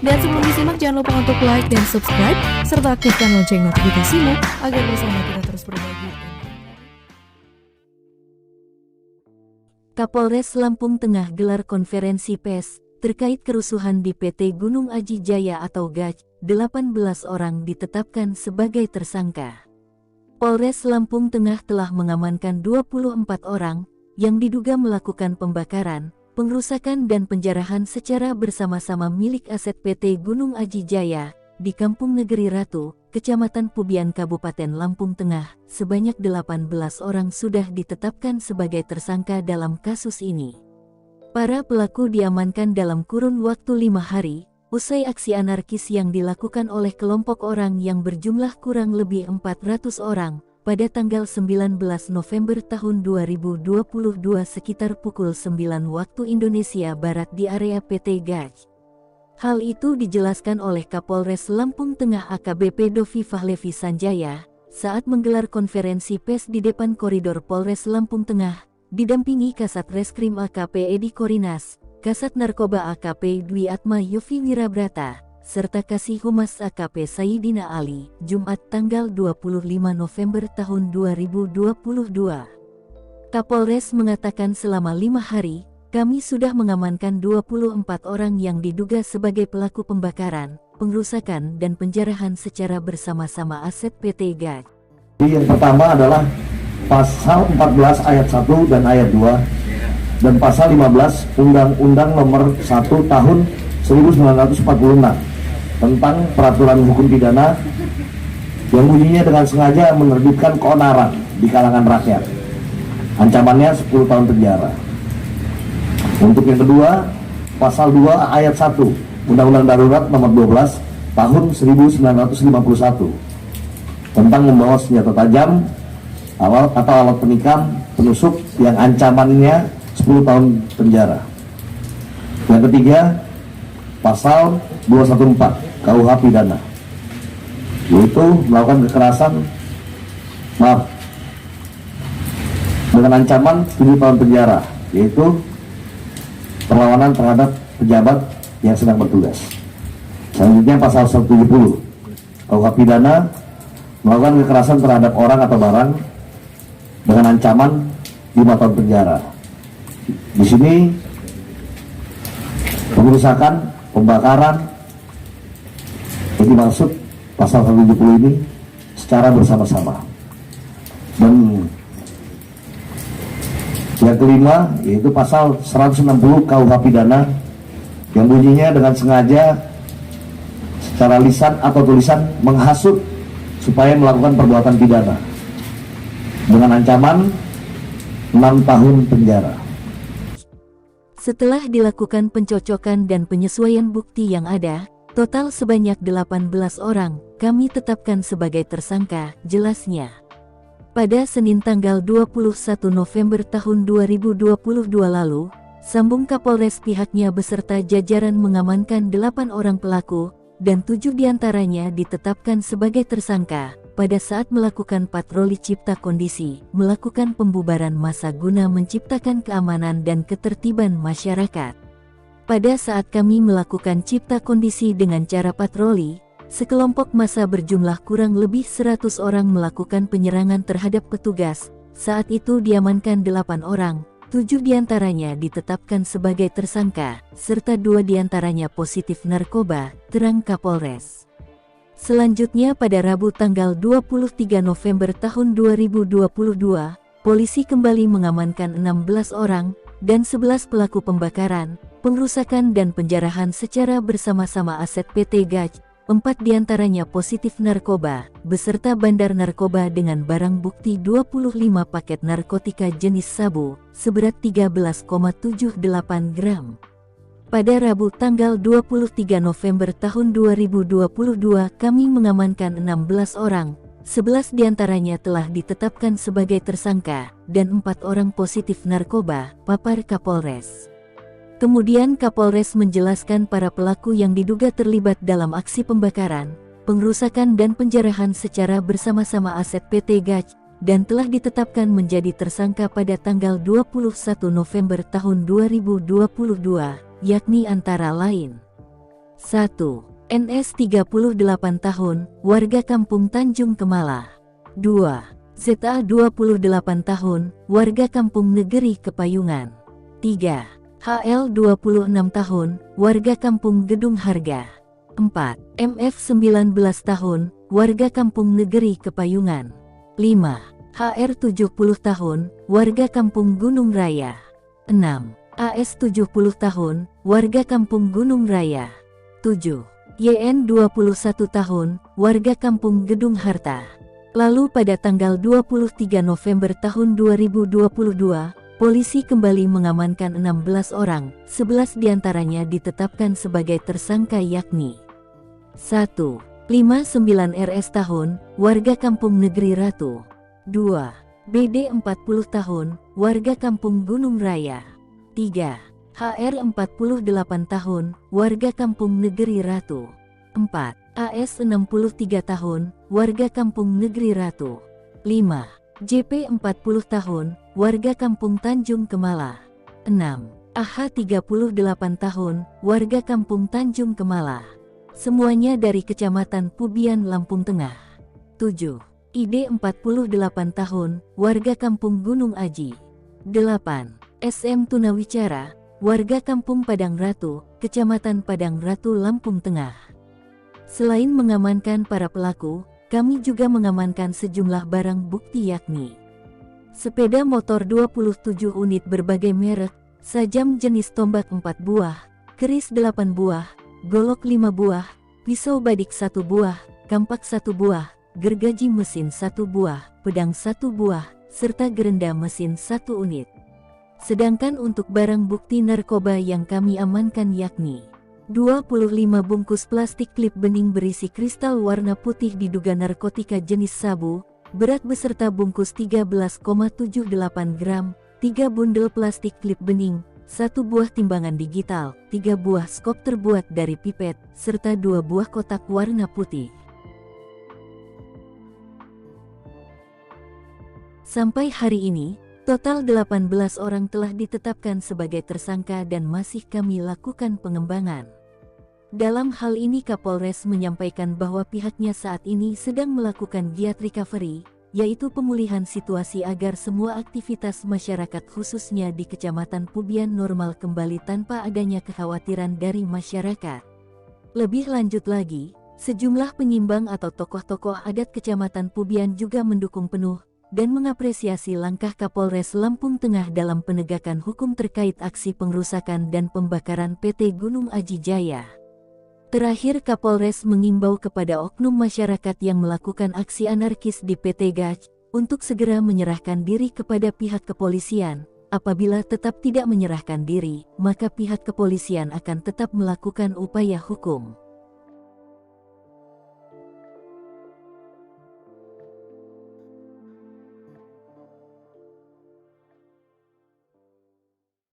Dan sebelum disimak, jangan lupa untuk like dan subscribe, serta aktifkan lonceng notifikasimu agar bersama kita terus berbagi. Kapolres Lampung Tengah gelar konferensi pers terkait kerusuhan di PT Gunung Aji Jaya atau GAJ. 18 orang ditetapkan sebagai tersangka. Polres Lampung Tengah telah mengamankan 24 orang yang diduga melakukan pembakaran, pengrusakan dan penjarahan secara bersama-sama milik aset PT Gunung Aji Jaya di Kampung Negeri Ratu, Kecamatan Pubian, Kabupaten Lampung Tengah. Sebanyak 18 orang sudah ditetapkan sebagai tersangka dalam kasus ini. Para pelaku diamankan dalam kurun waktu 5 hari, usai aksi anarkis yang dilakukan oleh kelompok orang yang berjumlah kurang lebih 400 orang, pada tanggal 19 November tahun 2022 sekitar pukul 9 waktu Indonesia Barat di area PT GAJ. Hal itu dijelaskan oleh Kapolres Lampung Tengah AKBP Dovi Fahlevi Sanjaya saat menggelar konferensi pers di depan koridor Polres Lampung Tengah, didampingi Kasat Reskrim AKP Edi Korinas, Kasat Narkoba AKP Dwi Atma Yofi Wirabrata, serta Kasih Humas AKP Sayyidina Ali, Jumat tanggal 25 November tahun 2022. Kapolres mengatakan selama 5 hari, kami sudah mengamankan 24 orang yang diduga sebagai pelaku pembakaran, pengrusakan dan penjarahan secara bersama-sama aset PT GAJ. Yang pertama adalah pasal 14 ayat 1 dan ayat 2 dan pasal 15 Undang-Undang Nomor 1 Tahun 1946 tentang peraturan hukum pidana yang bunyinya dengan sengaja menerbitkan keonaran di kalangan rakyat. Ancamannya 10 tahun penjara. Untuk yang kedua, pasal 2 ayat 1 Undang-Undang Darurat Nomor 12 Tahun 1951 tentang membawa senjata tajam atau alat penikam, penusuk yang ancamannya 10 tahun penjara. Yang ketiga, pasal 214 KUH pidana, yaitu melakukan kekerasan dengan ancaman 7 tahun penjara, yaitu perlawanan terhadap pejabat yang sedang bertugas. Selanjutnya pasal 170 KUH pidana, melakukan kekerasan terhadap orang atau barang dengan ancaman 5 tahun penjara. Di sini pengerusakan, pembakaran yang dimaksud pasal 170 ini secara bersama-sama. Dan yang kelima yaitu pasal 160 KUH pidana yang bunyinya dengan sengaja secara lisan atau tulisan menghasut supaya melakukan perbuatan pidana dengan ancaman 6 tahun penjara. Setelah dilakukan pencocokan dan penyesuaian bukti yang ada, total sebanyak 18 orang kami tetapkan sebagai tersangka, jelasnya. Pada Senin tanggal 21 November tahun 2022 lalu, sambung Kapolres, pihaknya beserta jajaran mengamankan 8 orang pelaku dan 7 diantaranya ditetapkan sebagai tersangka pada saat melakukan patroli cipta kondisi, melakukan pembubaran massa guna menciptakan keamanan dan ketertiban masyarakat. Pada saat kami melakukan cipta kondisi dengan cara patroli, sekelompok massa berjumlah kurang lebih 100 orang melakukan penyerangan terhadap petugas. Saat itu diamankan 8 orang, 7 diantaranya ditetapkan sebagai tersangka, serta 2 diantaranya positif narkoba, terang Kapolres. Selanjutnya pada Rabu tanggal 23 November tahun 2022, polisi kembali mengamankan 16 orang dan 11 pelaku pembakaran, pengrusakan dan penjarahan secara bersama-sama aset PT GAJ. 4 diantaranya positif narkoba, beserta bandar narkoba dengan barang bukti 25 paket narkotika jenis sabu, seberat 13,78 gram. Pada Rabu tanggal 23 November tahun 2022 kami mengamankan 16 orang, 11 diantaranya telah ditetapkan sebagai tersangka, dan 4 orang positif narkoba, papar Kapolres. Kemudian Kapolres menjelaskan para pelaku yang diduga terlibat dalam aksi pembakaran, pengrusakan dan penjarahan secara bersama-sama aset PT GAJ, dan telah ditetapkan menjadi tersangka pada tanggal 21 November tahun 2022, yakni antara lain 1. NS 38 tahun, warga Kampung Tanjung Kemala. 2. ZA 28 tahun, warga Kampung Negeri Kepayungan. 3. HL 26 tahun, warga Kampung Gedung Harga. 4. MF 19 tahun, warga Kampung Negeri Kepayungan. 5. HR 70 tahun, warga Kampung Gunung Raya. 6. AS 70 tahun, warga Kampung Gunung Raya. 7. YN 21 tahun, warga Kampung Gedung Harta. Lalu pada tanggal 23 November tahun 2022, polisi kembali mengamankan 16 orang, 11 diantaranya ditetapkan sebagai tersangka yakni 1. 59 RS tahun, warga Kampung Negeri Ratu. 2. BD 40 tahun, warga Kampung Gunung Raya. 3. HR 48 tahun, warga Kampung Negeri Ratu. 4. AS 63 tahun, warga Kampung Negeri Ratu. 5. JP 40 tahun, warga Kampung Tanjung Kemala. 6. AH 38 tahun, warga Kampung Tanjung Kemala. Semuanya dari Kecamatan Pubian, Lampung Tengah. 7. ID 48 tahun, warga Kampung Gunung Aji. 8. SM Tunawicara, warga Kampung Padang Ratu, Kecamatan Padang Ratu, Lampung Tengah. Selain mengamankan para pelaku, kami juga mengamankan sejumlah barang bukti yakni sepeda motor 27 unit berbagai merek, sajam jenis tombak 4 buah, keris 8 buah, golok 5 buah, pisau badik 1 buah, kampak 1 buah, gergaji mesin 1 buah, pedang 1 buah, serta gerenda mesin 1 unit. Sedangkan untuk barang bukti narkoba yang kami amankan yakni 25 bungkus plastik klip bening berisi kristal warna putih diduga narkotika jenis sabu, berat beserta bungkus 13,78 gram, 3 bundel plastik klip bening, 1 buah timbangan digital, 3 buah skop terbuat dari pipet, serta 2 buah kotak warna putih. Sampai hari ini, total 18 orang telah ditetapkan sebagai tersangka dan masih kami lakukan pengembangan. Dalam hal ini Kapolres menyampaikan bahwa pihaknya saat ini sedang melakukan giat recovery, yaitu pemulihan situasi agar semua aktivitas masyarakat khususnya di Kecamatan Pubian normal kembali tanpa adanya kekhawatiran dari masyarakat. Lebih lanjut lagi, sejumlah penyimbang atau tokoh-tokoh adat Kecamatan Pubian juga mendukung penuh dan mengapresiasi langkah Kapolres Lampung Tengah dalam penegakan hukum terkait aksi pengrusakan dan pembakaran PT Gunung Aji Jaya. Terakhir Kapolres mengimbau kepada oknum masyarakat yang melakukan aksi anarkis di PT GAJ untuk segera menyerahkan diri kepada pihak kepolisian. Apabila tetap tidak menyerahkan diri, maka pihak kepolisian akan tetap melakukan upaya hukum.